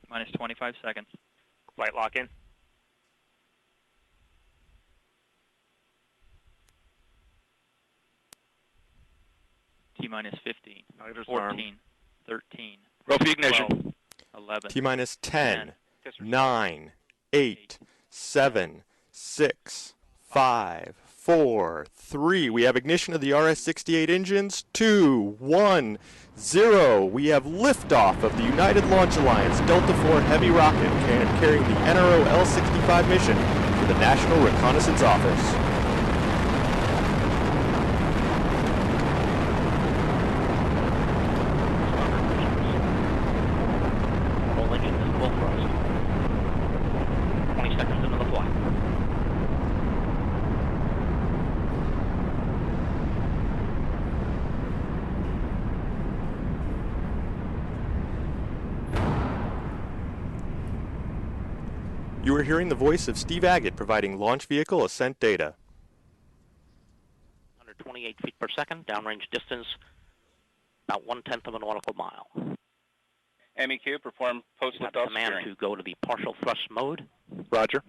Minus 25 seconds. Flight lock in. T minus 15. 14. 13. Rope ignition. 12, 11. T minus 10, 9, 8, 7, 6, 5, 4, 3. We have ignition of the RS-68 engines. 2, 1, 0. We have liftoff of the United Launch Alliance Delta IV Heavy rocket carrying the NRO L-65 mission for the National Reconnaissance Office. You are hearing the voice of Steve Agate providing launch vehicle ascent data. 128 feet per second, downrange distance about 1/10 of a nautical mile. MEQ, perform post-liftoff Command steering. to go to the partial thrust mode. Roger.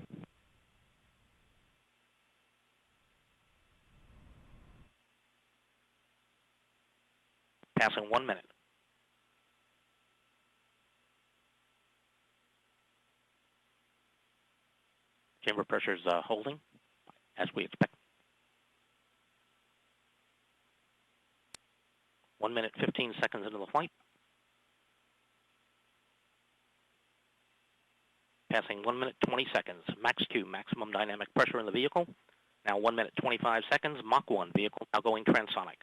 Passing 1 minute. Chamber pressure is holding, as we expect. 1 minute, 15 seconds into the flight. Passing 1 minute, 20 seconds. Max Q, maximum dynamic pressure in the vehicle. Now 1 minute, 25 seconds. Mach 1 vehicle now going transonic.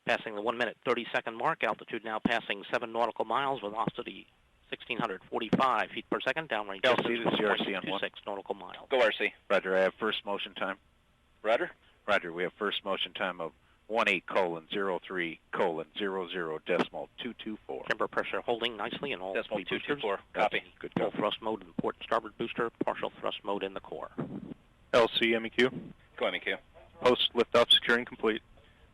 Passing the 1 minute, 30 second mark. Altitude now passing 7 nautical miles. Velocity 1,645 feet per second. Downrange LC distance to CRC on 1. 1.26 nautical miles. Go RC. Roger, I have first motion time. Roger. Roger, we have first motion time of 18:03:00.00.224. Chamber pressure holding nicely in all Decimal three boosters. 224. Copy. Good Full go. thrust mode in the port and starboard booster. Partial thrust mode in the core. LC MEQ. Go MEQ. Post liftoff securing complete.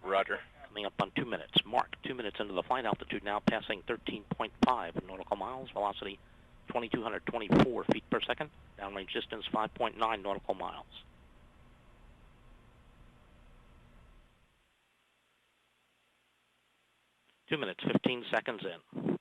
Roger. Coming up on 2 minutes. Mark, 2 minutes into the flight. Altitude now passing 13.5 nautical miles. Velocity 2,224 feet per second. Downrange distance 5.9 nautical miles. Two minutes, 15 seconds in.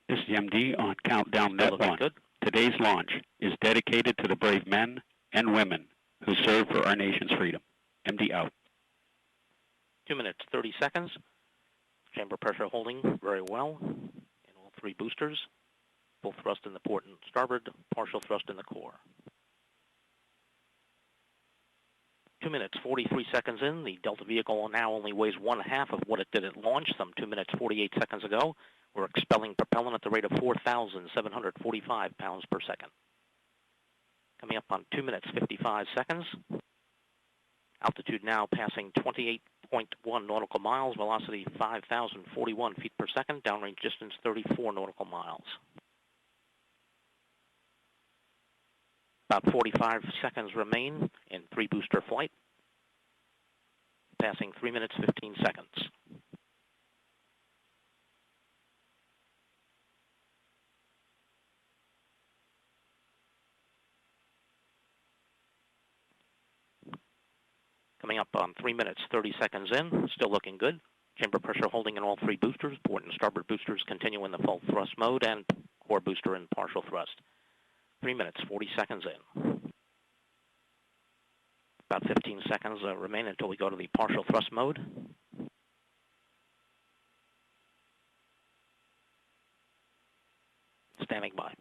This is the MD on Countdown Still Net looking 1. good. Today's launch is dedicated to the brave men and women who serve for our nation's freedom. MD out. 2 minutes, 30 seconds. Chamber pressure holding very well in all three boosters. Full thrust in the port and starboard, partial thrust in the core. 2 minutes, 43 seconds in. The Delta vehicle now only weighs 1/2 of what it did at launch some 2 minutes, 48 seconds ago. We're expelling propellant at the rate of 4,745 pounds per second. Coming up on 2 minutes, 55 seconds. Altitude now passing 28.1 nautical miles. Velocity 5,041 feet per second. Downrange distance 34 nautical miles. About 45 seconds remain in three-booster flight. Passing 3 minutes, 15 seconds. Coming up on 3 minutes, 30 seconds in. Still looking good. Chamber pressure holding in all three boosters. Port and starboard boosters continue in the full thrust mode and core booster in partial thrust. 3 minutes, 40 seconds in. About 15 seconds remain until we go to the partial thrust mode. Standing by.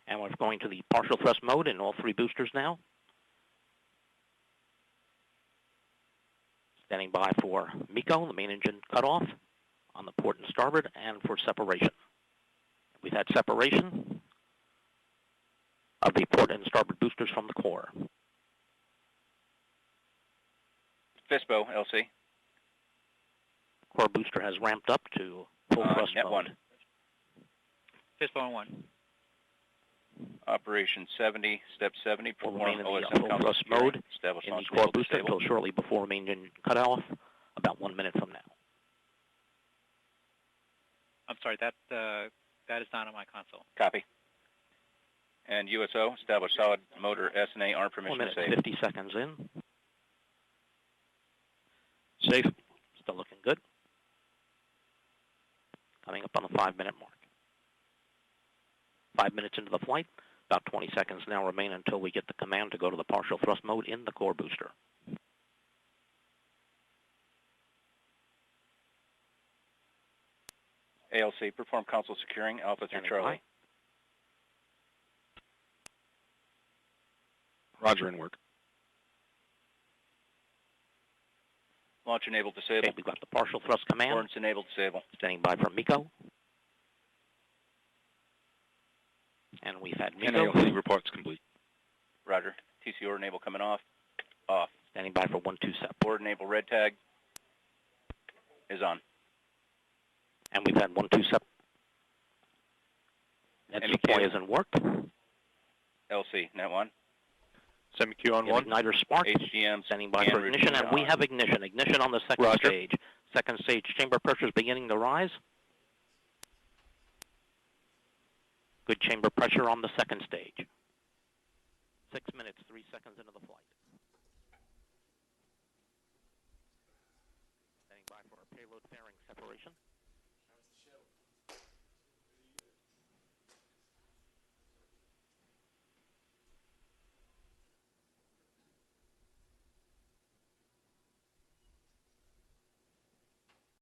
And we're going to the partial thrust mode in all three boosters now. Standing by for MECO, the main engine cutoff on the port and starboard, and for separation. We've had separation of the port and starboard boosters from the core. FISBO, LC. Core booster has ramped up to full thrust net mode. 1. FISBO on 1. Operation 70, Step 70, We'll perform remain in the OSM full console thrust securing. mode Establish in the launch core enable booster disable. until shortly before main engine cutoff, about 1 minute from now. I'm sorry, that is not on my console. Copy. And USO, establish solid motor S&A arm 1 permission minute, to save. 50 seconds in. Safe. Still looking good. Coming up on the 5-minute mark. 5 minutes into the flight, about 20 seconds now remain until we get the command to go to the partial thrust mode in the core booster. ALC, perform console securing Alpha through Standing Charlie. by. Roger, in work. Launch enable disable. Okay, we've got the partial thrust command. Ordnance enable disable. Standing by from MECO. And we've had MECO. NALC reports complete. Roger. TC order enable coming off. Off. Standing by for 1-2 SEP. Order enable red tag is on. And we've had 1-2 SEP. Net MEQ. supply is in work. LC, net 1. Semi-Q on The 1. igniter spark. HGM. Standing by scan for ignition, routine and we on. have ignition. Ignition on the second Roger. stage. Second stage chamber pressure is beginning to rise. Good chamber pressure on the second stage. 6 minutes, 3 seconds into the flight. Standing by for our payload fairing separation.